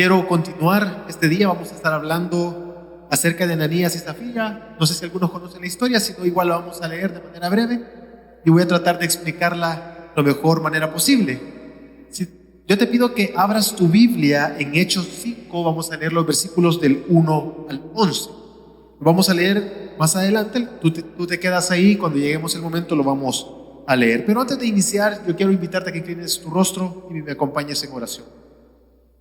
Quiero continuar este día. Vamos a estar hablando acerca de Ananías y Zafira. No sé si algunos conocen la historia, si no, igual la vamos a leer de manera breve y voy a tratar de explicarla la mejor manera posible. Yo te pido que abras tu Biblia en Hechos 5. Vamos a leer los versículos del 1 al 11. Vamos a leer más adelante. Tú te quedas ahí, cuando lleguemos el momento lo vamos a leer. Pero antes de iniciar, yo quiero invitarte a que inclines tu rostro y me acompañes en oración.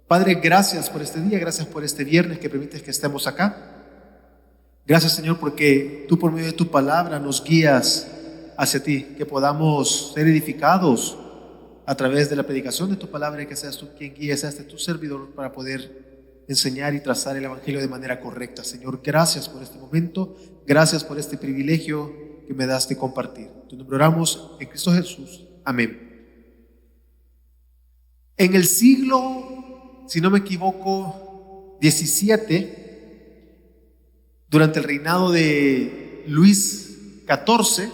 Padre, gracias por este día, gracias por este viernes que permites que estemos acá. Gracias, Señor, porque tú por medio de tu palabra nos guías hacia ti, que podamos ser edificados a través de la predicación de tu palabra y que seas tú quien guíes a tu servidor para poder enseñar y trazar el evangelio de manera correcta. Señor, gracias por este momento, gracias por este privilegio que me das de compartir. En tu nombre oramos, en Cristo Jesús. Amén. En el siglo, si no me equivoco, 17, durante el reinado de Luis XIV,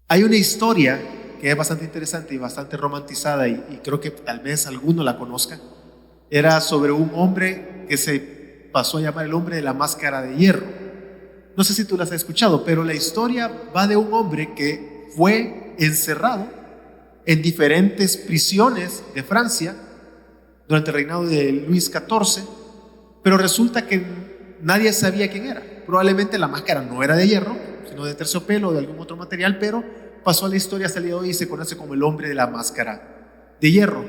hay una historia que es bastante interesante y bastante romantizada y creo que tal vez alguno la conozca. Era sobre un hombre que se pasó a llamar el hombre de la máscara de hierro. No sé si tú las has escuchado, pero la historia va de un hombre que fue encerrado en diferentes prisiones de Francia durante el reinado de Luis XIV, pero resulta que nadie sabía quién era. Probablemente la máscara no era de hierro, sino de terciopelo o de algún otro material, pero pasó a la historia hasta el día de hoy y se conoce como el hombre de la máscara de hierro.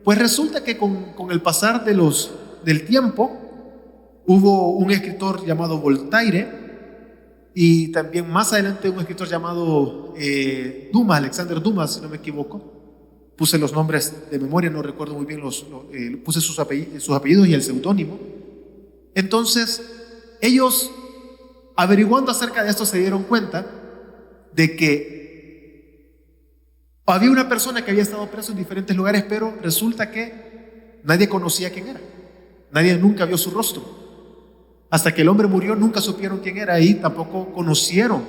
Pues resulta que con el pasar del tiempo hubo un escritor llamado Voltaire y también más adelante un escritor llamado Dumas, Alexander Dumas, si no me equivoco. Puse los nombres de memoria, no recuerdo muy bien, puse sus apellidos y el seudónimo. Entonces ellos, averiguando acerca de esto, se dieron cuenta de que había una persona que había estado preso en diferentes lugares, pero resulta que nadie conocía quién era. Nadie nunca vio su rostro. Hasta que el hombre murió, nunca supieron quién era y tampoco conocieron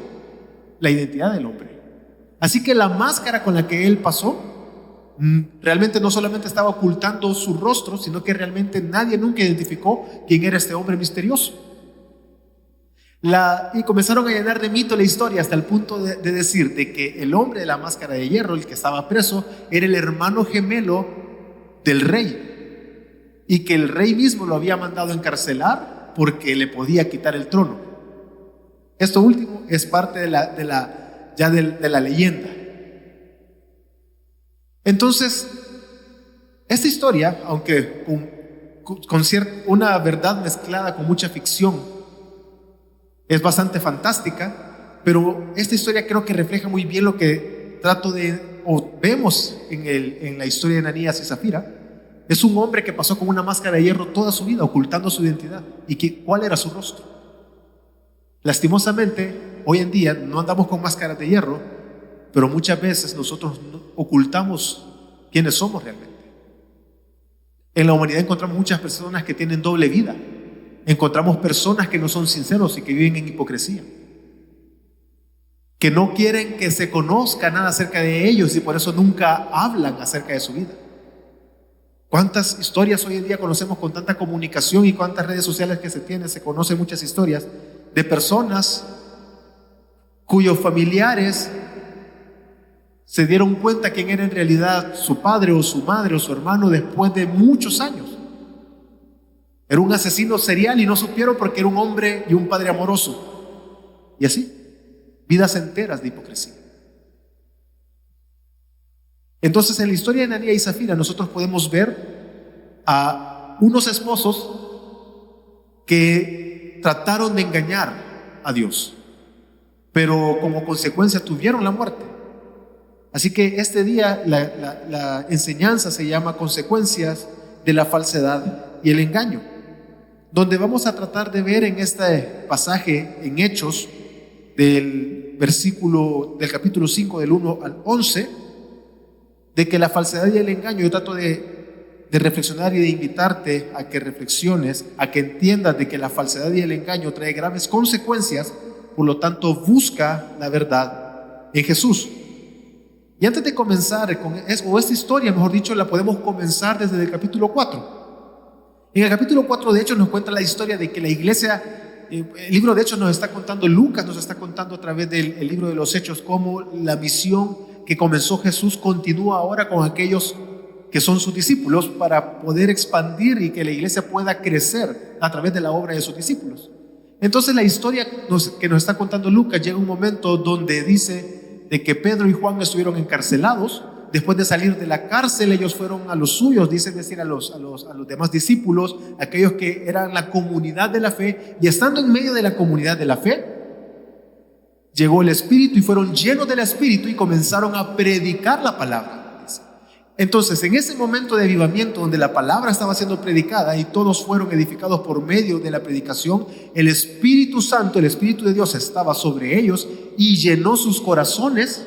la identidad del hombre. Así que la máscara con la que él pasó realmente no solamente estaba ocultando su rostro, sino que realmente nadie nunca identificó quién era este hombre misterioso. Y comenzaron a llenar de mito la historia hasta el punto de decir de que el hombre de la máscara de hierro, el que estaba preso, era el hermano gemelo del rey y que el rey mismo lo había mandado a encarcelar porque le podía quitar el trono. Esto último es parte de la leyenda. Entonces, esta historia, aunque con una verdad mezclada con mucha ficción, es bastante fantástica, pero esta historia creo que refleja muy bien lo que vemos en la historia de Ananías y Zafira. Es un hombre que pasó con una máscara de hierro toda su vida, ocultando su identidad. ¿Y cuál era su rostro? Lastimosamente, hoy en día no andamos con máscaras de hierro, pero muchas veces nosotros ocultamos quiénes somos realmente. En la humanidad encontramos muchas personas que tienen doble vida. Encontramos personas que no son sinceros y que viven en hipocresía, que no quieren que se conozca nada acerca de ellos y por eso nunca hablan acerca de su vida. ¿Cuántas historias hoy en día conocemos con tanta comunicación y cuántas redes sociales que se tienen? Se conocen muchas historias de personas cuyos familiares se dieron cuenta quién era en realidad su padre o su madre o su hermano después de muchos años. Era un asesino serial y no supieron porque era un hombre y un padre amoroso. Y así, vidas enteras de hipocresía. Entonces, en la historia de Ananías y Zafira nosotros podemos ver a unos esposos que trataron de engañar a Dios, pero como consecuencia tuvieron la muerte. Así que este día la enseñanza se llama Consecuencias de la falsedad y el engaño, donde vamos a tratar de ver en este pasaje en Hechos del capítulo 5 del 1 al 11, de que la falsedad y el engaño, yo trato de reflexionar y de invitarte a que reflexiones, a que entiendas de que la falsedad y el engaño trae graves consecuencias, por lo tanto busca la verdad en Jesús. Y antes de comenzar con esta historia, mejor dicho, la podemos comenzar desde el capítulo 4. En el capítulo 4 de Hechos nos cuenta la historia de que la iglesia, el libro de Hechos nos está contando, Lucas nos está contando a través del libro de los Hechos, cómo la misión que comenzó Jesús continúa ahora con aquellos que son sus discípulos, para poder expandir y que la iglesia pueda crecer a través de la obra de sus discípulos. Entonces la historia que nos está contando Lucas llega un momento donde dice de que Pedro y Juan estuvieron encarcelados. Después de salir de la cárcel, ellos fueron a los suyos, dice decir a los demás discípulos, aquellos que eran la comunidad de la fe, y estando en medio de la comunidad de la fe, llegó el Espíritu y fueron llenos del Espíritu y comenzaron a predicar la palabra. Entonces, en ese momento de avivamiento donde la palabra estaba siendo predicada y todos fueron edificados por medio de la predicación, el Espíritu Santo, el Espíritu de Dios estaba sobre ellos y llenó sus corazones.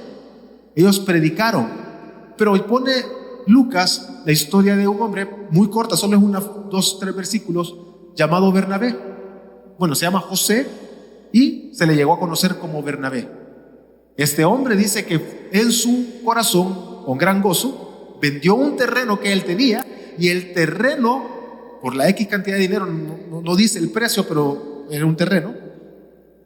Ellos predicaron. Pero hoy pone Lucas la historia de un hombre muy corta, solo es 2, 3 versículos, llamado Bernabé. Bueno, se llama José y se le llegó a conocer como Bernabé. Este hombre dice que en su corazón, con gran gozo, vendió un terreno que él tenía, y el terreno, por la X cantidad de dinero, no dice el precio, pero era un terreno,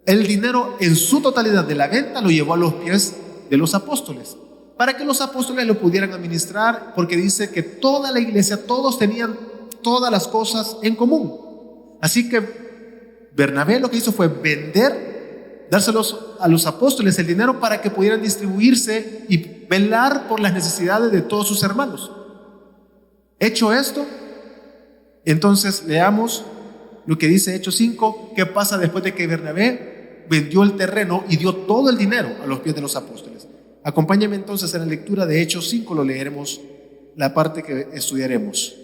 el dinero en su totalidad de la venta lo llevó a los pies de los apóstoles, para que los apóstoles lo pudieran administrar, porque dice que toda la iglesia, todos tenían todas las cosas en común. Así que Bernabé lo que hizo fue dárselos a los apóstoles el dinero para que pudieran distribuirse y velar por las necesidades de todos sus hermanos. Hecho esto, entonces leamos lo que dice Hechos 5, qué pasa después de que Bernabé vendió el terreno y dio todo el dinero a los pies de los apóstoles. Acompáñame entonces en la lectura de Hechos 5, lo leeremos, la parte que estudiaremos.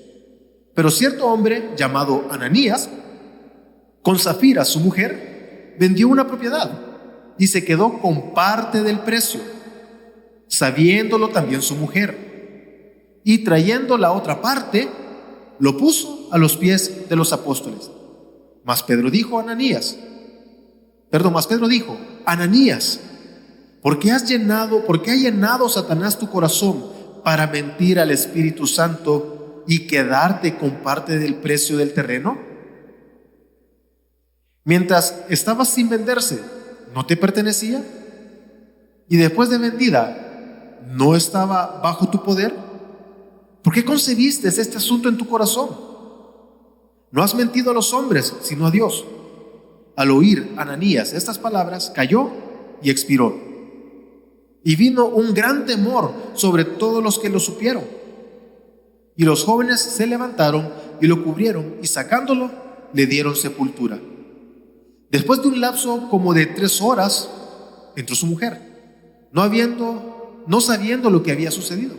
Pero cierto hombre llamado Ananías, con Zafira su mujer, vendió una propiedad y se quedó con parte del precio, sabiéndolo también su mujer, y trayendo la otra parte, lo puso a los pies de los apóstoles. Mas Pedro dijo, Ananías, ¿por qué ha llenado Satanás tu corazón para mentir al Espíritu Santo y quedarte con parte del precio del terreno? Mientras estaba sin venderse, ¿no te pertenecía? Y después de vendida, ¿no estaba bajo tu poder? ¿Por qué concebiste este asunto en tu corazón? No has mentido a los hombres, sino a Dios. Al oír Ananías estas palabras, cayó y expiró. Y vino un gran temor sobre todos los que lo supieron. Y los jóvenes se levantaron y lo cubrieron, y sacándolo, le dieron sepultura. Después de un lapso como de 3 horas, entró su mujer, no sabiendo lo que había sucedido.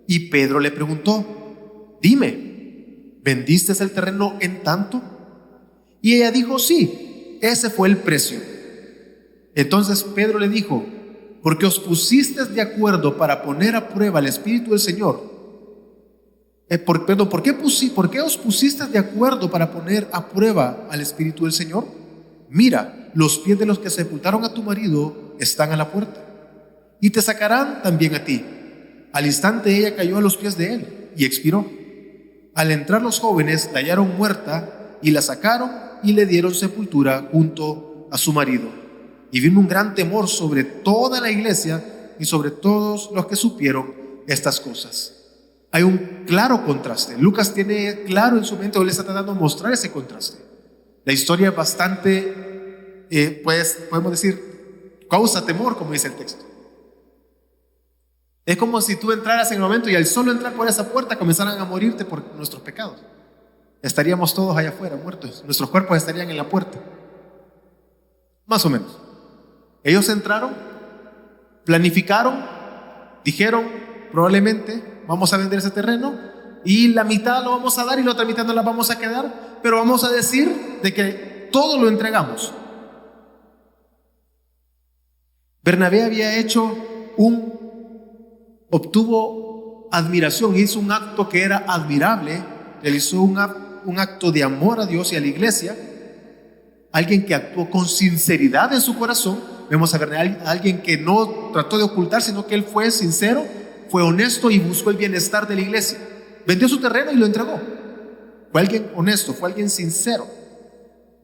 Y Pedro le preguntó, dime, ¿vendiste el terreno en tanto? Y ella dijo, sí, ese fue el precio. Entonces Pedro le dijo, ¿por qué os pusisteis de acuerdo para poner a prueba el Espíritu del Señor? ¿Por qué os pusisteis de acuerdo para poner a prueba al Espíritu del Señor? Mira, los pies de los que sepultaron a tu marido están a la puerta, y te sacarán también a ti. Al instante ella cayó a los pies de él y expiró. Al entrar los jóvenes la hallaron muerta y la sacaron y le dieron sepultura junto a su marido. Y vino un gran temor sobre toda la iglesia y sobre todos los que supieron estas cosas. Hay un claro contraste. Lucas tiene claro en su mente, o le está tratando de mostrar ese contraste. La historia es bastante, podemos decir, causa temor, como dice el texto. Es como si tú entraras en el momento y al solo entrar por esa puerta comenzaran a morirte por nuestros pecados. Estaríamos todos allá afuera, muertos. Nuestros cuerpos estarían en la puerta. Más o menos. Ellos entraron, planificaron, dijeron, probablemente vamos a vender ese terreno y la mitad lo vamos a dar y la otra mitad no la vamos a quedar, pero vamos a decir de que todo lo entregamos. Bernabé obtuvo admiración, hizo un acto que era admirable, realizó un acto de amor a Dios y a la iglesia, alguien que actuó con sinceridad en su corazón, Vemos a Bernabé, a alguien que no trató de ocultar, sino que él fue sincero, fue honesto y buscó el bienestar de la iglesia. Vendió su terreno y lo entregó. Fue alguien honesto, fue alguien sincero.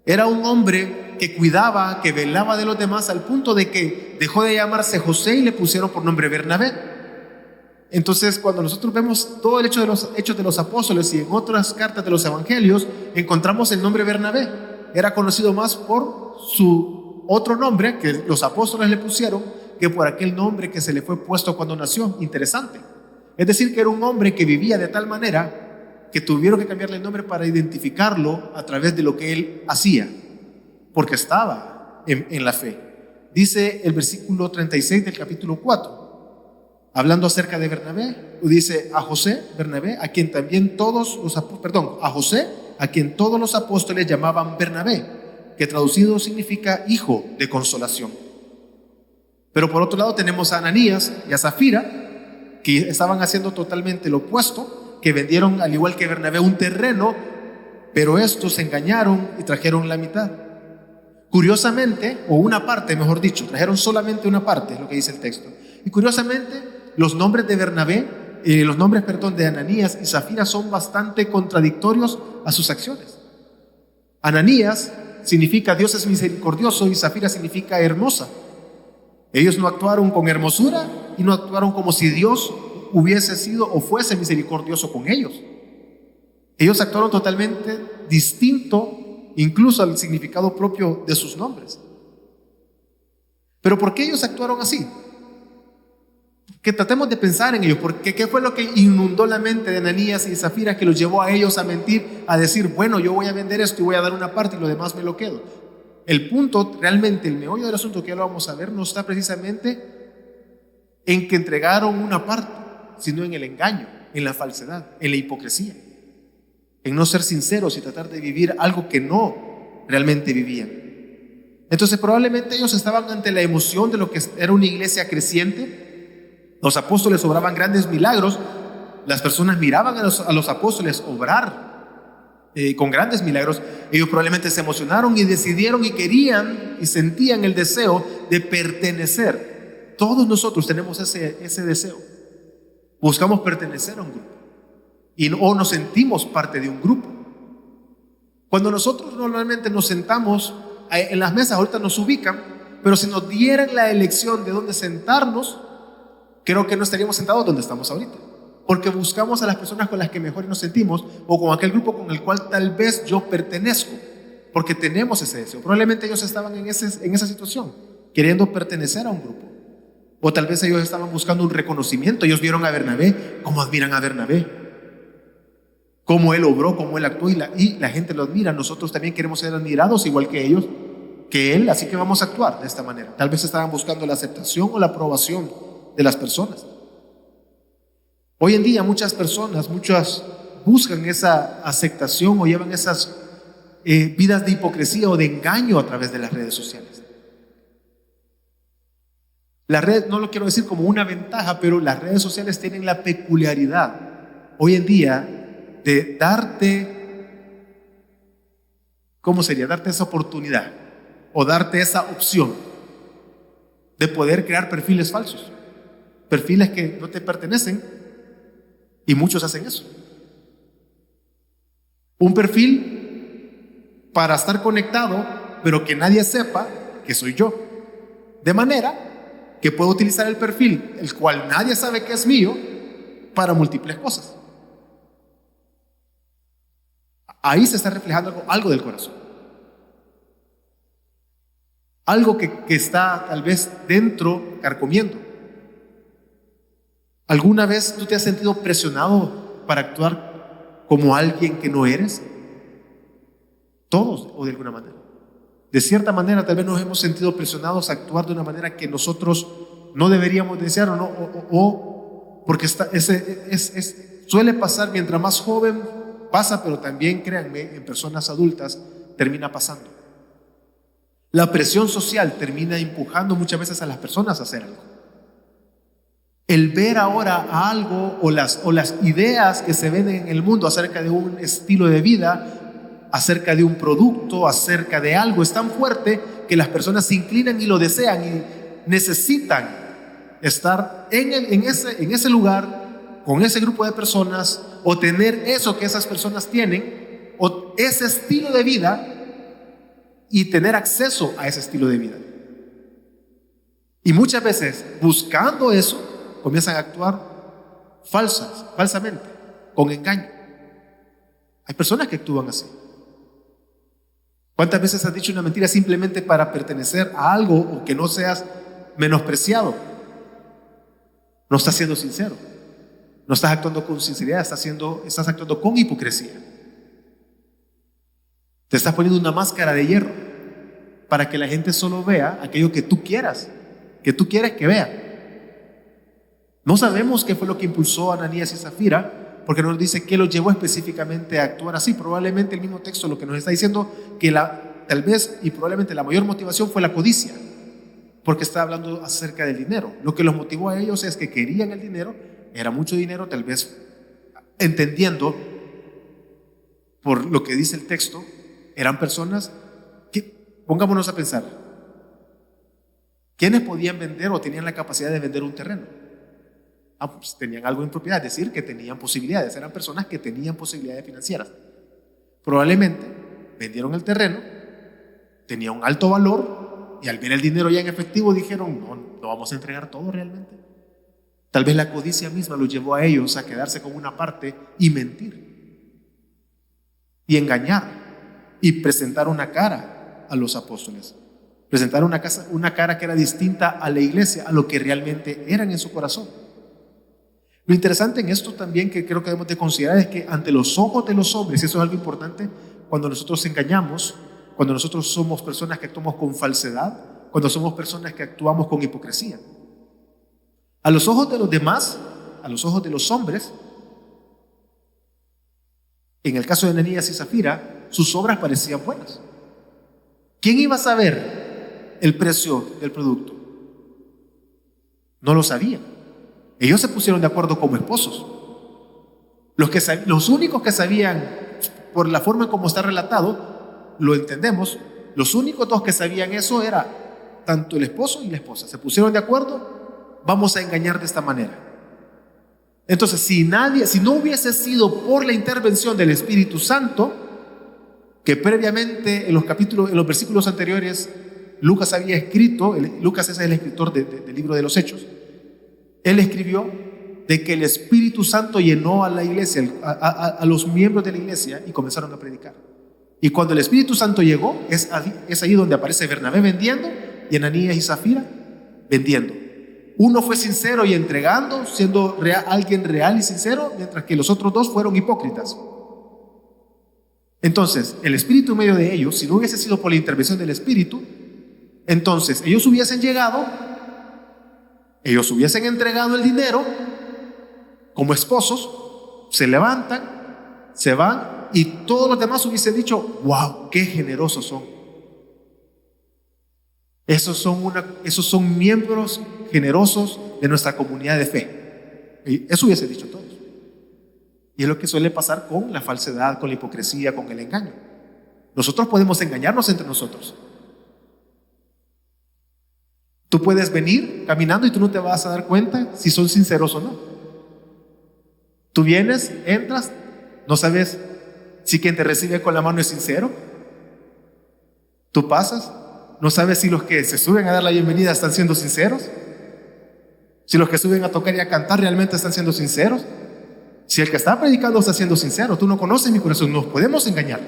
Era un hombre que cuidaba, que velaba de los demás, al punto de que dejó de llamarse José y le pusieron por nombre Bernabé. Entonces, cuando nosotros vemos todo el hecho de los Hechos de los Apóstoles y en otras cartas de los Evangelios, encontramos el nombre Bernabé. Era conocido más por su otro nombre que los apóstoles le pusieron que por aquel nombre que se le fue puesto cuando nació. Interesante. Es decir, que era un hombre que vivía de tal manera que tuvieron que cambiarle el nombre para identificarlo a través de lo que él hacía, porque estaba en la fe. Dice el versículo 36 del capítulo 4, hablando acerca de Bernabé, dice a José, Bernabé, a quien también a José, a quien todos los apóstoles llamaban Bernabé, que traducido significa hijo de consolación. Pero por otro lado tenemos a Ananías y a Zafira, que estaban haciendo totalmente lo opuesto, que vendieron al igual que Bernabé un terreno, pero estos se engañaron y trajeron la mitad. Curiosamente, o una parte mejor dicho, trajeron solamente una parte, es lo que dice el texto. Y curiosamente, los nombres de de Ananías y Zafira son bastante contradictorios a sus acciones. Ananías significa Dios es misericordioso y Zafira significa hermosa. Ellos no actuaron con hermosura y no actuaron como si Dios hubiese sido o fuese misericordioso con ellos. Ellos actuaron totalmente distinto, incluso al significado propio de sus nombres. Pero ¿por qué ellos actuaron así? Que tratemos de pensar en ellos, porque ¿qué fue lo que inundó la mente de Ananías y Zafira que los llevó a ellos a mentir, a decir, bueno, yo voy a vender esto y voy a dar una parte y lo demás me lo quedo? El punto, realmente, el meollo del asunto que ya lo vamos a ver, no está precisamente en que entregaron una parte, sino en el engaño, en la falsedad, en la hipocresía, en no ser sinceros y tratar de vivir algo que no realmente vivían. Entonces probablemente ellos estaban ante la emoción de lo que era una iglesia creciente. Los apóstoles obraban grandes milagros, las personas miraban a los apóstoles obrar con grandes milagros. Ellos probablemente se emocionaron y decidieron y querían y sentían el deseo de pertenecer. Todos nosotros tenemos ese deseo. Buscamos pertenecer a un grupo o nos sentimos parte de un grupo. Cuando nosotros normalmente nos sentamos en las mesas, ahorita nos ubican, pero si nos dieran la elección de dónde sentarnos, creo que no estaríamos sentados donde estamos ahorita, porque buscamos a las personas con las que mejor nos sentimos o con aquel grupo con el cual tal vez yo pertenezco, porque tenemos ese deseo. Probablemente ellos estaban en esa situación, queriendo pertenecer a un grupo. O tal vez ellos estaban buscando un reconocimiento. Ellos vieron a Bernabé, cómo admiran a Bernabé, cómo él obró, cómo él actuó y la gente lo admira. Nosotros también queremos ser admirados igual que ellos, que él, así que vamos a actuar de esta manera. Tal vez estaban buscando la aceptación o la aprobación de las personas. Hoy en día muchas buscan esa aceptación o llevan esas vidas de hipocresía o de engaño a través de las redes sociales. La red, no lo quiero decir como una ventaja, pero las redes sociales tienen la peculiaridad hoy en día de darte, ¿cómo sería? Darte esa oportunidad o darte esa opción de poder crear perfiles falsos, perfiles que no te pertenecen, y muchos hacen eso. Un perfil para estar conectado, pero que nadie sepa que soy yo, de manera que puedo utilizar el perfil, el cual nadie sabe que es mío, para múltiples cosas. Ahí se está reflejando algo del corazón. Algo que está tal vez dentro carcomiendo. ¿Alguna vez tú te has sentido presionado para actuar como alguien que no eres? Todos, o de alguna manera. De cierta manera, tal vez nos hemos sentido presionados a actuar de una manera que nosotros no deberíamos desear o porque suele pasar mientras más joven pasa, pero también, créanme, en personas adultas termina pasando. La presión social termina empujando muchas veces a las personas a hacer algo. El ver ahora algo o las ideas que se ven en el mundo acerca de un estilo de vida, acerca de un producto, acerca de algo, es tan fuerte que las personas se inclinan y lo desean y necesitan estar en ese lugar, con ese grupo de personas, o tener eso que esas personas tienen, o ese estilo de vida, y tener acceso a ese estilo de vida. Y muchas veces, buscando eso, comienzan a actuar falsamente, con engaño. Hay personas que actúan así. ¿Cuántas veces has dicho una mentira simplemente para pertenecer a algo o que no seas menospreciado? No estás siendo sincero. No estás actuando con sinceridad, estás actuando con hipocresía. Te estás poniendo una máscara de hierro para que la gente solo vea aquello que tú quieras, que tú quieres que vea. No sabemos qué fue lo que impulsó a Ananías y Zafira, porque no nos dice qué los llevó específicamente a actuar así. Probablemente el mismo texto lo que nos está diciendo que tal vez y probablemente la mayor motivación fue la codicia, porque está hablando acerca del dinero. Lo que los motivó a ellos es que querían el dinero, era mucho dinero, tal vez entendiendo por lo que dice el texto, eran personas que, pongámonos a pensar, ¿quiénes podían vender o tenían la capacidad de vender un terreno? Pues tenían algo en propiedad, es decir, que tenían posibilidades, eran personas que tenían posibilidades financieras. Probablemente vendieron el terreno, tenía un alto valor, y al ver el dinero ya en efectivo dijeron, no vamos a entregar todo realmente. Tal vez la codicia misma los llevó a ellos a quedarse con una parte y mentir y engañar y presentar una cara a los apóstoles, presentar una cara que era distinta a la iglesia, a lo que realmente eran en su corazón. Lo interesante en esto también que creo que debemos de considerar es que ante los ojos de los hombres, y eso es algo importante, cuando nosotros engañamos, cuando nosotros somos personas que actuamos con falsedad, cuando somos personas que actuamos con hipocresía, a los ojos de los demás, a los ojos de los hombres, en el caso de Ananías y Zafira, sus obras parecían buenas. ¿Quién iba a saber el precio del producto? No lo sabían. Ellos se pusieron de acuerdo como esposos. Los únicos que sabían, por la forma como está relatado, lo entendemos, los únicos dos que sabían eso era tanto el esposo y la esposa. Se pusieron de acuerdo, vamos a engañar de esta manera. Entonces, si no hubiese sido por la intervención del Espíritu Santo, que previamente en los versículos anteriores Lucas había escrito, Lucas es el escritor del libro de los Hechos, él escribió de que el Espíritu Santo llenó a la iglesia, a los miembros de la iglesia, y comenzaron a predicar. Y cuando el Espíritu Santo llegó, es ahí donde aparece Bernabé vendiendo y Ananías y Zafira vendiendo. Uno fue sincero y entregando, siendo alguien real y sincero, mientras que los otros dos fueron hipócritas. Entonces, el Espíritu en medio de ellos, si no hubiese sido por la intervención del Espíritu, entonces ellos hubiesen llegado, ellos hubiesen entregado el dinero como esposos, se levantan, se van, y todos los demás hubiesen dicho, wow, qué generosos son. Esos son miembros generosos de nuestra comunidad de fe. Y eso hubiese dicho todos. Y es lo que suele pasar con la falsedad, con la hipocresía, con el engaño. Nosotros podemos engañarnos entre nosotros. Tú puedes venir caminando y tú no te vas a dar cuenta si son sinceros o no. Tú vienes, entras, no sabes si quien te recibe con la mano es sincero. Tú pasas, no sabes si los que se suben a dar la bienvenida están siendo sinceros, si los que suben a tocar y a cantar realmente están siendo sinceros, si el que está predicando está siendo sincero. Tú no conoces mi corazón. Nos podemos engañar,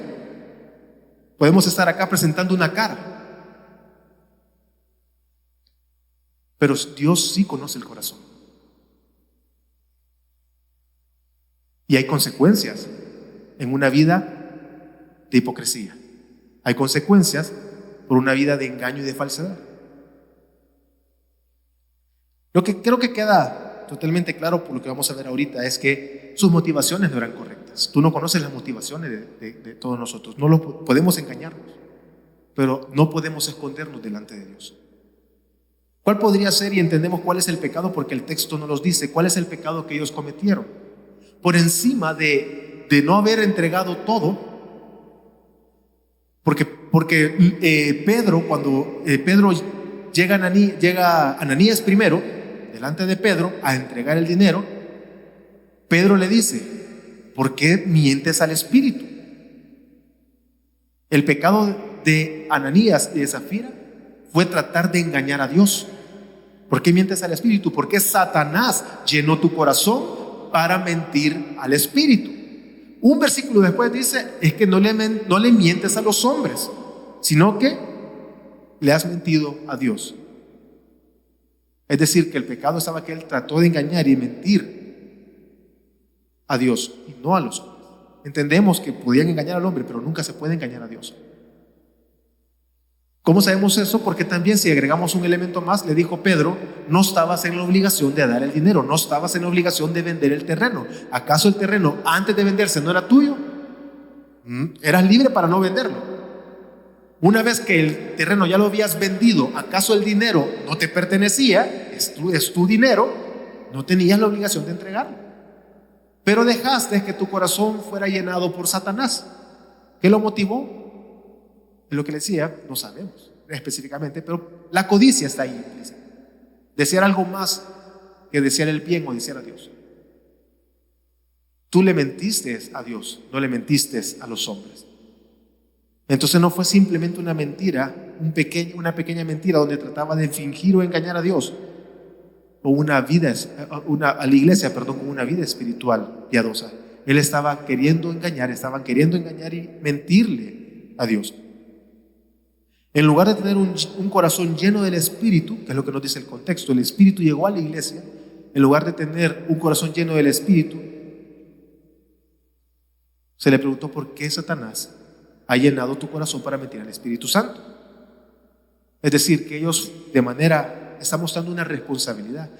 podemos estar acá presentando una cara, pero Dios sí conoce el corazón. Y hay consecuencias en una vida de hipocresía. Hay consecuencias por una vida de engaño y de falsedad. Lo que creo que queda totalmente claro por lo que vamos a ver ahorita es que sus motivaciones no eran correctas. Tú no conoces las motivaciones de todos nosotros. Podemos engañarnos, pero no podemos escondernos delante de Dios. ¿Cuál podría ser? Y entendemos cuál es el pecado porque el texto no nos dice cuál es el pecado que ellos cometieron. Por encima de no haber entregado todo, Porque Pedro, cuando Pedro llega Ananías primero, delante de Pedro, a entregar el dinero, Pedro le dice: ¿por qué mientes al Espíritu? El pecado de Ananías y de Zafira fue tratar de engañar a Dios. ¿Por qué mientes al Espíritu? Porque Satanás llenó tu corazón para mentir al Espíritu. Un versículo después dice: es que no le mientes a los hombres, sino que le has mentido a Dios. Es decir, que el pecado estaba que él trató de engañar y mentir a Dios y no a los hombres. Entendemos que podían engañar al hombre, pero nunca se puede engañar a Dios. ¿Cómo sabemos eso? Porque también, si agregamos un elemento más, le dijo Pedro: no estabas en la obligación de dar el dinero, no estabas en la obligación de vender el terreno. ¿Acaso el terreno antes de venderse no era tuyo? Eras libre para no venderlo. Una vez que el terreno ya lo habías vendido, ¿acaso el dinero no te pertenecía? Es tu dinero, no tenías la obligación de entregarlo. Pero dejaste que tu corazón fuera llenado por Satanás. ¿Qué lo motivó? Es lo que le decía, no sabemos específicamente, pero la codicia está ahí. Desear algo más que desear el bien o desear a Dios. Tú le mentiste a Dios, no le mentiste a los hombres. Entonces no fue simplemente una mentira, una pequeña mentira donde trataba de fingir o engañar a Dios o a la iglesia, con una vida espiritual piadosa. Él estaban queriendo engañar y mentirle a Dios. En lugar de tener un corazón lleno del Espíritu, que es lo que nos dice el contexto, el Espíritu llegó a la iglesia. En lugar de tener un corazón lleno del Espíritu, se le preguntó: ¿por qué Satanás ha llenado tu corazón para mentir al Espíritu Santo? Es decir, que ellos está mostrando una responsabilidad.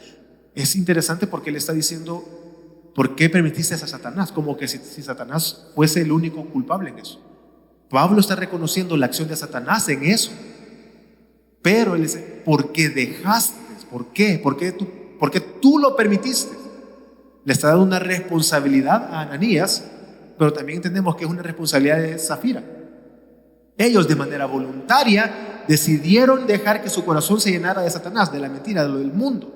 Es interesante porque él está diciendo: ¿por qué permitiste a Satanás? Como que si Satanás fuese el único culpable en eso. Pablo está reconociendo la acción de Satanás en eso. Pero él dice: ¿por qué dejaste? ¿Por qué? Porque tú lo permitiste. Le está dando una responsabilidad a Ananías, pero también entendemos que es una responsabilidad de Zafira. Ellos, de manera voluntaria, decidieron dejar que su corazón se llenara de Satanás, de la mentira, de lo del mundo.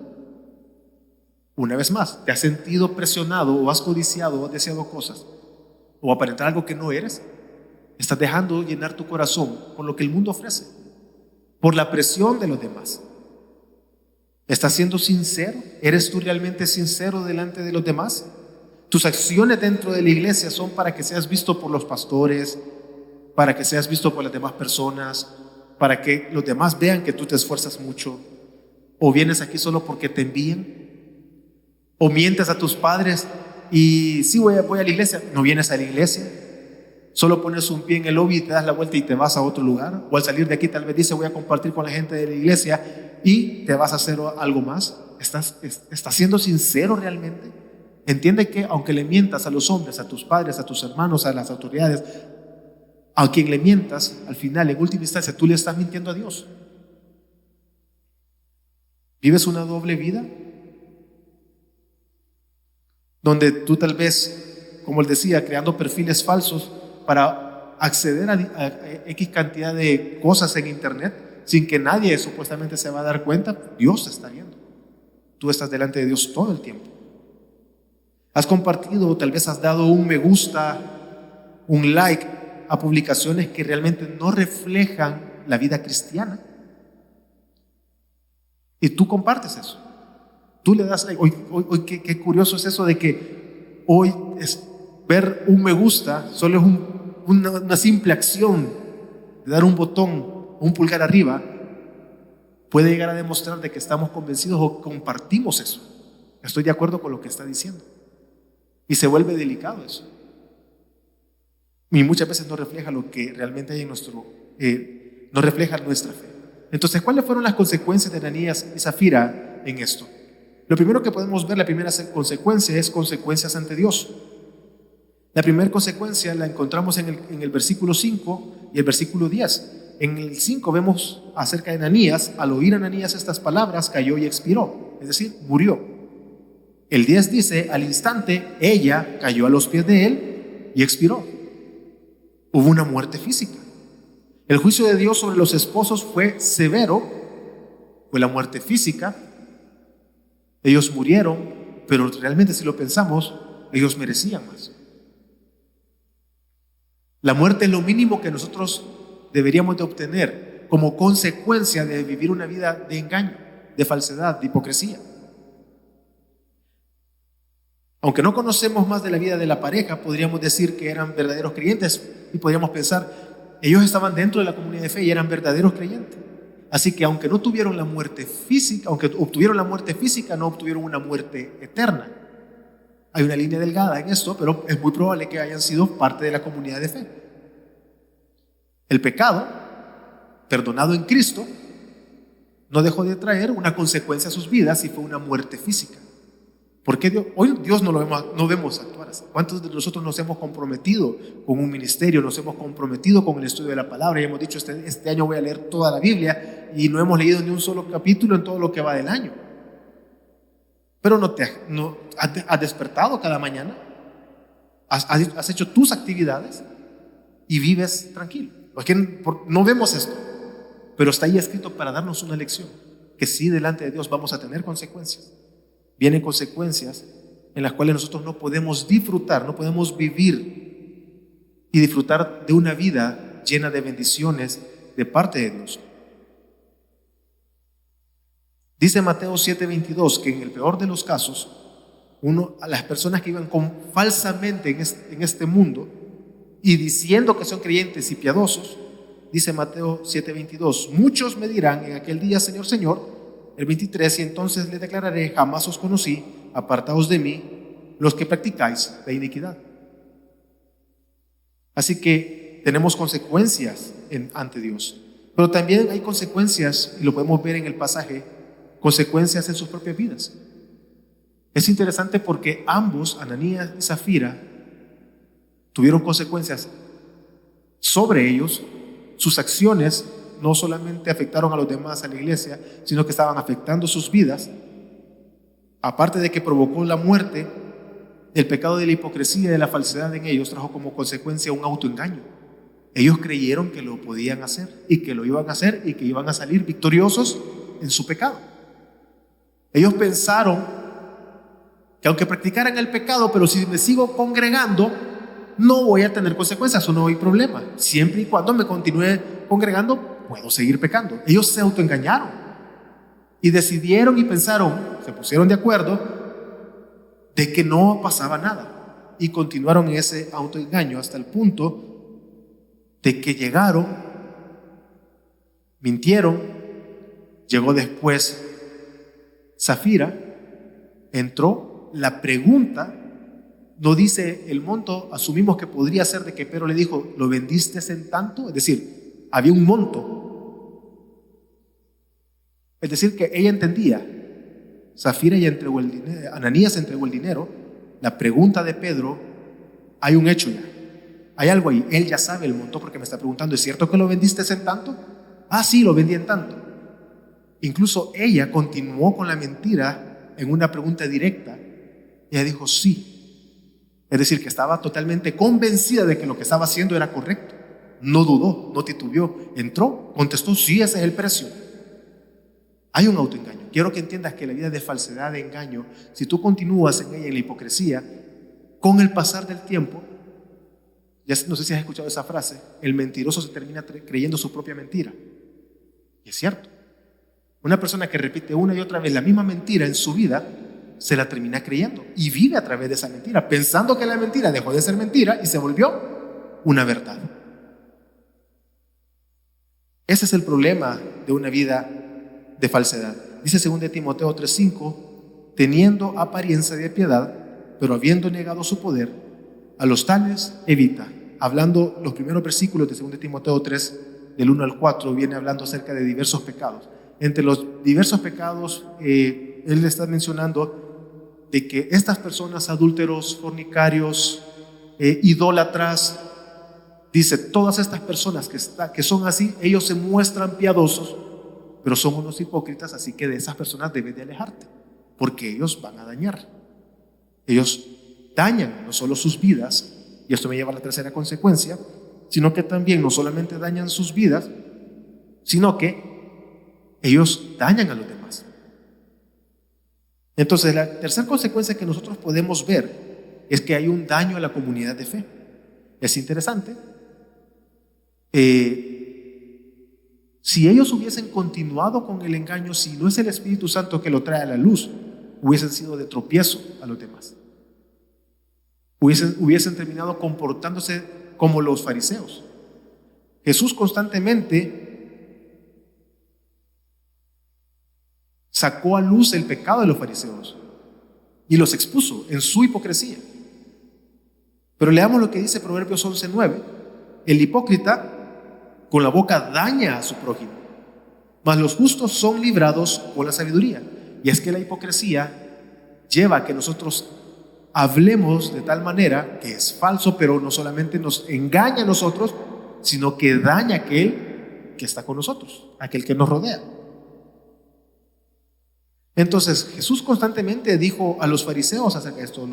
Una vez más, ¿te has sentido presionado o has codiciado o has deseado cosas o aparentar algo que no eres? Estás dejando llenar tu corazón por lo que el mundo ofrece, por la presión de los demás. ¿Estás siendo sincero? ¿Eres tú realmente sincero delante de los demás? Tus acciones dentro de la iglesia son para que seas visto por los pastores, para que seas visto por las demás personas, para que los demás vean que tú te esfuerzas mucho. ¿O vienes aquí solo porque te envían? ¿O mientes a tus padres y sí voy a la iglesia? ¿No vienes a la iglesia? Solo pones un pie en el lobby y te das la vuelta y te vas a otro lugar. O al salir de aquí tal vez dices: voy a compartir con la gente de la iglesia, y te vas a hacer algo más. ¿Estás siendo sincero realmente? Entiende que aunque le mientas a los hombres, a tus padres, a tus hermanos, a las autoridades, a quien le mientas, al final, en última instancia, tú le estás mintiendo a Dios. ¿Vives una doble vida? Donde tú tal vez, como él decía, creando perfiles falsos para acceder a X cantidad de cosas en internet sin que nadie supuestamente se va a dar cuenta. Dios te está viendo. Tú estás delante de Dios todo el tiempo. Has compartido, tal vez has dado un me gusta, un like a publicaciones que realmente no reflejan la vida cristiana. Y tú compartes eso. Tú le das like. Hoy qué curioso es eso de que hoy ver un me gusta solo es una simple acción de dar un botón, un pulgar arriba, puede llegar a demostrar de que estamos convencidos o compartimos eso. Estoy de acuerdo con lo que está diciendo. Y se vuelve delicado eso. Y muchas veces no refleja lo que realmente hay en no refleja nuestra fe. Entonces, ¿cuáles fueron las consecuencias de Ananías y Zafira en esto? Lo primero que podemos ver, la primera consecuencia es consecuencias ante Dios. La primera consecuencia la encontramos en el versículo 5 y el versículo 10. En el 5 vemos acerca de Ananías. Al oír Ananías estas palabras, cayó y expiró, es decir, murió. El 10 dice: al instante ella cayó a los pies de él y expiró. Hubo una muerte física. El juicio de Dios sobre los esposos fue severo, fue la muerte física. Ellos murieron, pero realmente si lo pensamos, ellos merecían más. La muerte es lo mínimo que nosotros deberíamos de obtener como consecuencia de vivir una vida de engaño, de falsedad, de hipocresía. Aunque no conocemos más de la vida de la pareja, podríamos decir que eran verdaderos creyentes y podríamos pensar, ellos estaban dentro de la comunidad de fe y eran verdaderos creyentes. Así que aunque no tuvieron la muerte física, aunque obtuvieron la muerte física, no obtuvieron una muerte eterna. Hay una línea delgada en esto, pero es muy probable que hayan sido parte de la comunidad de fe. El pecado, perdonado en Cristo, no dejó de traer una consecuencia a sus vidas y fue una muerte física. ¿Por qué hoy Dios no vemos actuar así? ¿Cuántos de nosotros nos hemos comprometido con un ministerio, nos hemos comprometido con el estudio de la palabra y hemos dicho este año voy a leer toda la Biblia y no hemos leído ni un solo capítulo en todo lo que va del año? Pero has despertado cada mañana, has hecho tus actividades y vives tranquilo. No vemos esto, pero está ahí escrito para darnos una lección, que sí, delante de Dios vamos a tener consecuencias. Vienen consecuencias en las cuales nosotros no podemos disfrutar, no podemos vivir y disfrutar de una vida llena de bendiciones de parte de Dios. Dice Mateo 7:22 que en el peor de los casos, a las personas que viven falsamente en este mundo y diciendo que son creyentes y piadosos, dice Mateo 7:22, muchos me dirán en aquel día, Señor, Señor, el 23, y entonces le declararé, jamás os conocí, apartaos de mí, los que practicáis la iniquidad. Así que tenemos consecuencias ante Dios, pero también hay consecuencias, y lo podemos ver en el pasaje, consecuencias en sus propias vidas. Es interesante porque ambos, Ananías y Zafira, tuvieron consecuencias sobre ellos. Sus acciones no solamente afectaron a los demás, a la iglesia, sino que estaban afectando sus vidas. Aparte de que provocó la muerte, el pecado de la hipocresía y de la falsedad en ellos trajo como consecuencia un autoengaño. Ellos creyeron que lo podían hacer y que lo iban a hacer y que iban a salir victoriosos en su pecado. Ellos pensaron que aunque practicaran el pecado, pero si me sigo congregando, no voy a tener consecuencias o no hay problema. Siempre y cuando me continúe congregando, puedo seguir pecando. Ellos se autoengañaron y decidieron y pensaron, se pusieron de acuerdo de que no pasaba nada y continuaron en ese autoengaño hasta el punto de que llegaron, mintieron. Llegó después Zafira, entró, la pregunta no dice el monto, asumimos que podría ser de que Pedro le dijo, ¿lo vendiste en tanto? Es decir, había un monto. Es decir, que ella entendía, Zafira ya entregó el dinero, Ananías entregó el dinero. La pregunta de Pedro, hay un hecho ya, hay algo ahí, él ya sabe el monto porque me está preguntando, ¿es cierto que lo vendiste en tanto? Ah, sí, lo vendí en tanto. Incluso ella continuó con la mentira en una pregunta directa. Ella dijo sí. Es decir, que estaba totalmente convencida de que lo que estaba haciendo era correcto. No dudó, no titubeó, entró, contestó, sí, ese es el precio. Hay un autoengaño. Quiero que entiendas que la vida de falsedad, de engaño, si tú continúas en ella, en la hipocresía, con el pasar del tiempo, ya no sé si has escuchado esa frase, el mentiroso se termina creyendo su propia mentira. Y es cierto. Una persona que repite una y otra vez la misma mentira en su vida, se la termina creyendo y vive a través de esa mentira, pensando que la mentira dejó de ser mentira y se volvió una verdad. Ese es el problema de una vida de falsedad. Dice 2 Timoteo 3:5, teniendo apariencia de piedad, pero habiendo negado su poder, a los tales evita. Hablando, los primeros versículos de 2 Timoteo 3, del 1 al 4, viene hablando acerca de diversos pecados. Entre los diversos pecados, él está mencionando de que estas personas, adúlteros, fornicarios, idólatras, dice, todas estas personas que son así, ellos se muestran piadosos, pero son unos hipócritas, así que de esas personas debes de alejarte, porque ellos van a dañar. Ellos dañan no solo sus vidas, y esto me lleva a la tercera consecuencia, sino que también no solamente dañan sus vidas, sino que ellos dañan a los demás. Entonces, la tercera consecuencia que nosotros podemos ver es que hay un daño a la comunidad de fe. Es interesante. Si ellos hubiesen continuado con el engaño, si no es el Espíritu Santo que lo trae a la luz, hubiesen sido de tropiezo a los demás. Hubiesen terminado comportándose como los fariseos. Jesús constantemente sacó a luz el pecado de los fariseos y los expuso en su hipocresía. Pero leamos lo que dice Proverbios 11:9. El hipócrita con la boca daña a su prójimo, mas los justos son librados con la sabiduría. Y es que la hipocresía lleva a que nosotros hablemos de tal manera que es falso, pero no solamente nos engaña a nosotros, sino que daña a aquel que está con nosotros, aquel que nos rodea. Entonces Jesús constantemente dijo a los fariseos acerca de esto,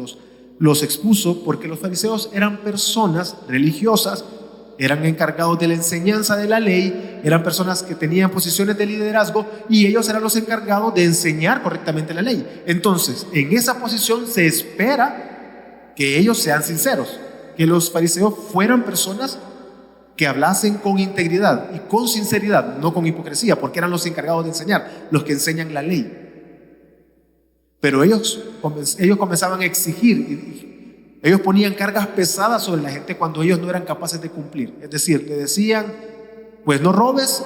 los expuso, porque los fariseos eran personas religiosas, eran encargados de la enseñanza de la ley, eran personas que tenían posiciones de liderazgo y ellos eran los encargados de enseñar correctamente la ley. Entonces, en esa posición se espera que ellos sean sinceros, que los fariseos fueran personas que hablasen con integridad y con sinceridad, no con hipocresía, porque eran los encargados de enseñar, los que enseñan la ley. Pero ellos comenzaban a exigir y ellos ponían cargas pesadas sobre la gente cuando ellos no eran capaces de cumplir. Es decir, le decían, pues no robes,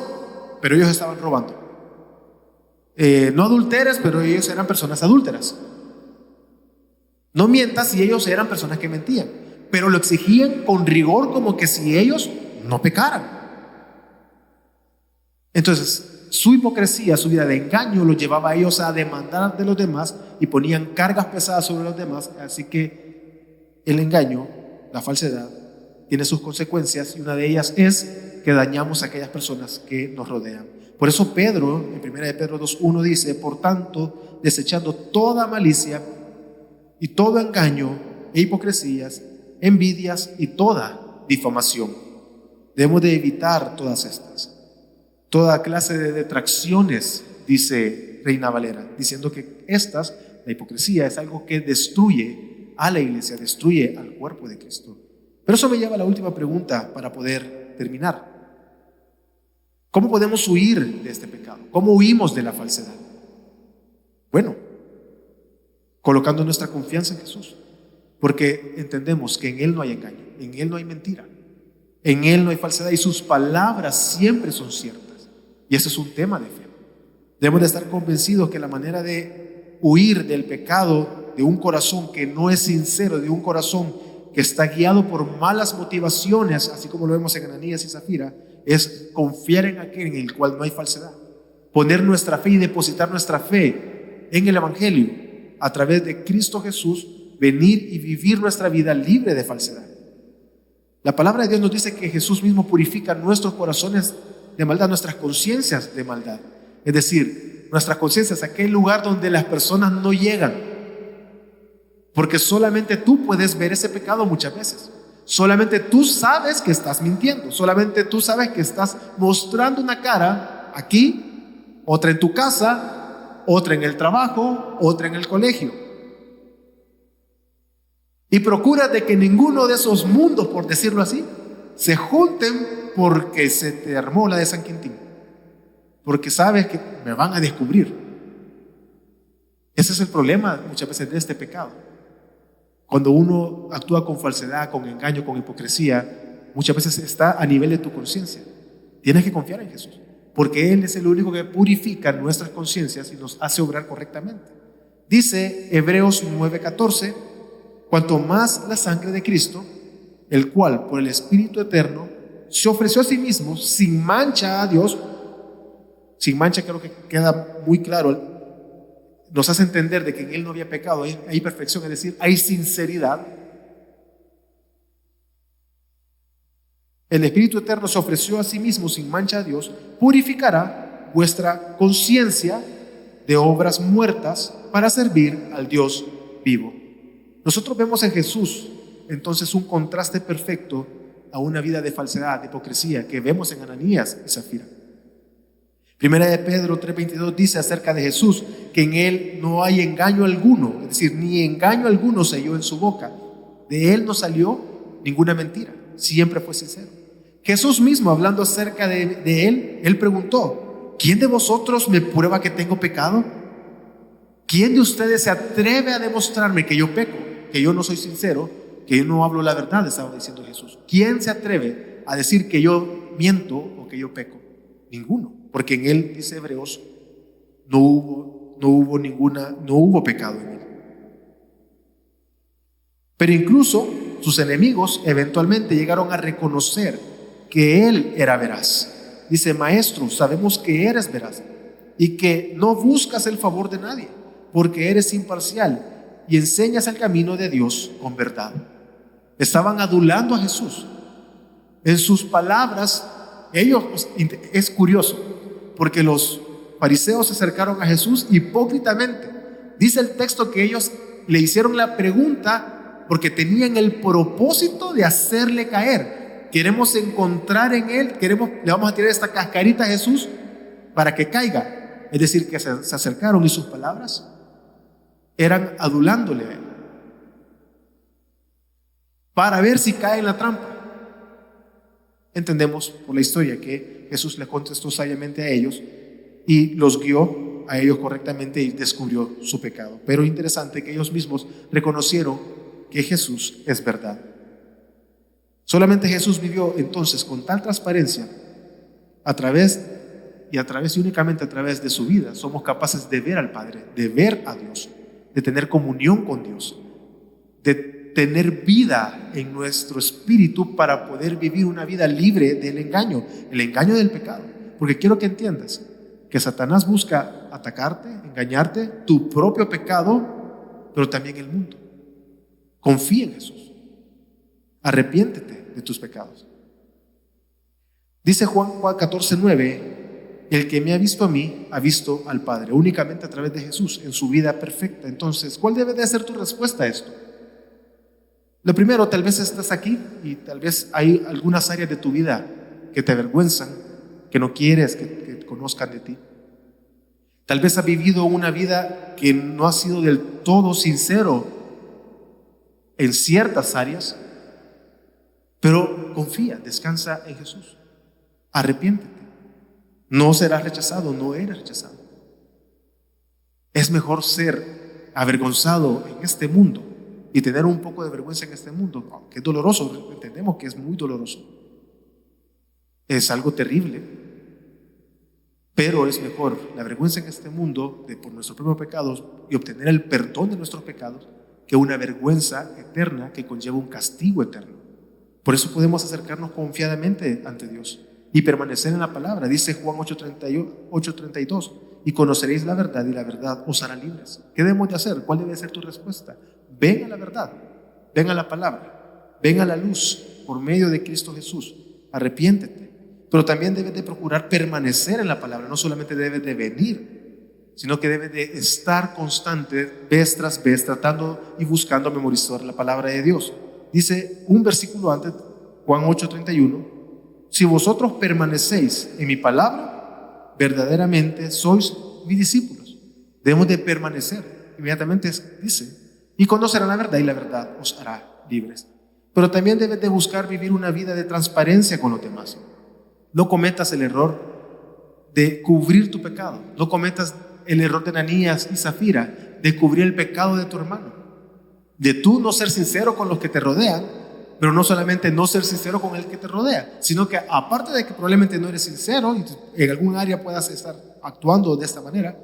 pero ellos estaban robando. No adulteres, pero ellos eran personas adúlteras. No mientas, y ellos eran personas que mentían. Pero lo exigían con rigor, como que si ellos no pecaran. Entonces, su hipocresía, su vida de engaño, los llevaba a ellos a demandar de los demás y ponían cargas pesadas sobre los demás. Así que el engaño, la falsedad, tiene sus consecuencias y una de ellas es que dañamos a aquellas personas que nos rodean. Por eso Pedro, en 1 de Pedro 2:1 dice, por tanto, desechando toda malicia y todo engaño e hipocresías, envidias y toda difamación. Debemos de evitar todas estas. Toda clase de detracciones, dice Reina Valera, diciendo que la hipocresía es algo que destruye a la iglesia, destruye al cuerpo de Cristo. Pero eso me lleva a la última pregunta para poder terminar. ¿Cómo podemos huir de este pecado? ¿Cómo huimos de la falsedad? Bueno, colocando nuestra confianza en Jesús, porque entendemos que en Él no hay engaño, en Él no hay mentira, en Él no hay falsedad y sus palabras siempre son ciertas. Y ese es un tema de fe. Debemos de estar convencidos que la manera de huir del pecado de un corazón que no es sincero, de un corazón que está guiado por malas motivaciones, así como lo vemos en Ananías y Zafira, es confiar en aquel en el cual no hay falsedad. Poner nuestra fe y depositar nuestra fe en el Evangelio a través de Cristo Jesús, venir y vivir nuestra vida libre de falsedad. La palabra de Dios nos dice que Jesús mismo purifica nuestros corazones de maldad, nuestras conciencias de maldad. Es decir, nuestras conciencias, aquel lugar donde las personas no llegan. Porque solamente tú puedes ver ese pecado muchas veces. Solamente tú sabes que estás mintiendo. Solamente tú sabes que estás mostrando una cara aquí, otra en tu casa, otra en el trabajo, otra en el colegio. Y procura de que ninguno de esos mundos, por decirlo así, se junten porque se te armó la de San Quintín. Porque sabes que me van a descubrir. Ese es el problema muchas veces de este pecado. Cuando uno actúa con falsedad, con engaño, con hipocresía, muchas veces está a nivel de tu conciencia. Tienes que confiar en Jesús, porque Él es el único que purifica nuestras conciencias y nos hace obrar correctamente. Dice Hebreos 9:14, cuanto más la sangre de Cristo, el cual por el Espíritu Eterno se ofreció a sí mismo sin mancha a Dios. Sin mancha creo que queda muy claro, nos hace entender de que en Él no había pecado, hay perfección, es decir, hay sinceridad. El Espíritu Eterno se ofreció a sí mismo sin mancha a Dios, purificará vuestra conciencia de obras muertas para servir al Dios vivo. Nosotros vemos en Jesús entonces un contraste perfecto a una vida de falsedad, de hipocresía que vemos en Ananías y Zafira. Primera de Pedro 3:22 dice acerca de Jesús que en Él no hay engaño alguno, es decir, ni engaño alguno se halló en su boca. De Él no salió ninguna mentira, siempre fue sincero. Jesús mismo, hablando acerca de Él preguntó: ¿quién de vosotros me prueba que tengo pecado? ¿Quién de ustedes se atreve a demostrarme que yo peco, que yo no soy sincero, que yo no hablo la verdad? Estaba diciendo Jesús. ¿Quién se atreve a decir que yo miento o que yo peco? Ninguno, porque en Él, dice Hebreos, no hubo pecado en Él. Pero incluso sus enemigos eventualmente llegaron a reconocer que Él era veraz. Dice: Maestro, sabemos que eres veraz y que no buscas el favor de nadie, porque eres imparcial y enseñas el camino de Dios con verdad. Estaban adulando a Jesús. En sus palabras, es curioso, porque los fariseos se acercaron a Jesús hipócritamente. Dice el texto que ellos le hicieron la pregunta porque tenían el propósito de hacerle caer. Queremos encontrar en Él, le vamos a tirar esta cascarita a Jesús para que caiga. Es decir, que se acercaron y sus palabras eran adulándole a Él para ver si cae en la trampa. Entendemos por la historia que Jesús le contestó sabiamente a ellos y los guió a ellos correctamente y descubrió su pecado. Pero interesante que ellos mismos reconocieron que Jesús es verdad. Solamente Jesús vivió entonces con tal transparencia a través y únicamente a través de su vida somos capaces de ver al Padre, de ver a Dios, de tener comunión con Dios, de tener vida en nuestro espíritu para poder vivir una vida libre del engaño, el engaño del pecado. Porque quiero que entiendas que Satanás busca atacarte, engañarte, tu propio pecado, pero también el mundo. Confía en Jesús. Arrepiéntete de tus pecados. Dice Juan 14:9: el que me ha visto a mí, ha visto al Padre, únicamente a través de Jesús, en su vida perfecta. Entonces, ¿cuál debe de ser tu respuesta a esto? Lo primero, tal vez estás aquí y tal vez hay algunas áreas de tu vida que te avergüenzan, que no quieres que conozcan de ti. Tal vez has vivido una vida que no ha sido del todo sincero en ciertas áreas, pero confía, descansa en Jesús. Arrepiéntete. No serás rechazado, no eres rechazado. Es mejor ser avergonzado en este mundo y tener un poco de vergüenza en este mundo, aunque es doloroso, entendemos que es muy doloroso. Es algo terrible, pero es mejor la vergüenza en este mundo por nuestros propios pecados y obtener el perdón de nuestros pecados que una vergüenza eterna que conlleva un castigo eterno. Por eso podemos acercarnos confiadamente ante Dios y permanecer en la palabra. Dice Juan 8:32: y conoceréis la verdad y la verdad os hará libres. ¿Qué debemos de hacer? ¿Cuál debe ser tu respuesta? Ven a la verdad, ven a la palabra, ven a la luz por medio de Cristo Jesús. Arrepiéntete, pero también debes de procurar permanecer en la palabra. No solamente debes de venir, sino que debes de estar constante, vez tras vez, tratando y buscando memorizar la palabra de Dios. Dice un versículo antes, Juan 8:31: si vosotros permanecéis en mi palabra, verdaderamente sois mis discípulos. Debemos de permanecer. Inmediatamente dice: y conocerán la verdad y la verdad os hará libres. Pero también debes de buscar vivir una vida de transparencia con los demás. No cometas el error de cubrir tu pecado. No cometas el error de Ananías y Zafira de cubrir el pecado de tu hermano. De tú no ser sincero con los que te rodean, pero no solamente no ser sincero con el que te rodea, sino que aparte de que probablemente no eres sincero y en algún área puedas estar actuando de esta manera,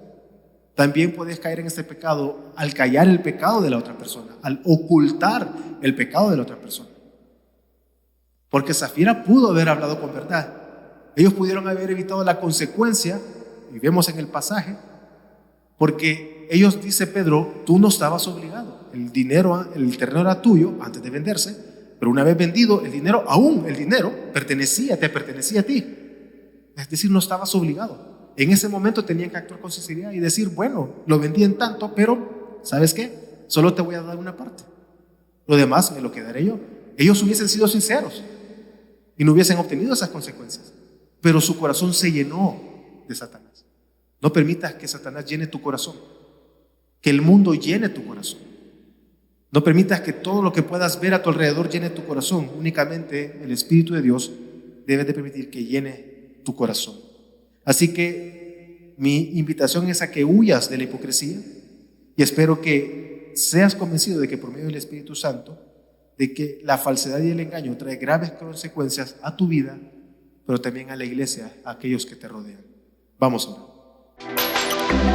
también puedes caer en este pecado al callar el pecado de la otra persona, al ocultar el pecado de la otra persona. Porque Zafira pudo haber hablado con verdad. Ellos pudieron haber evitado la consecuencia, y vemos en el pasaje, porque ellos, dice Pedro, tú no estabas obligado. El terreno era tuyo antes de venderse, pero una vez vendido, el dinero te pertenecía a ti. Es decir, no estabas obligado. En ese momento tenían que actuar con sinceridad y decir: bueno, lo vendí en tanto, pero ¿sabes qué? Solo te voy a dar una parte. Lo demás me lo quedaré yo. Ellos hubiesen sido sinceros. y no hubiesen obtenido esas consecuencias. Pero su corazón se llenó de Satanás. No permitas que Satanás llene tu corazón, que el mundo llene tu corazón. No permitas que todo lo que puedas ver a tu alrededor llene tu corazón. Únicamente el Espíritu de Dios debe de permitir que llene tu corazón. Así que mi invitación es a que huyas de la hipocresía y espero que seas convencido de que por medio del Espíritu Santo, de que la falsedad y el engaño trae graves consecuencias a tu vida, pero también a la iglesia, a aquellos que te rodean. Vamos a orar.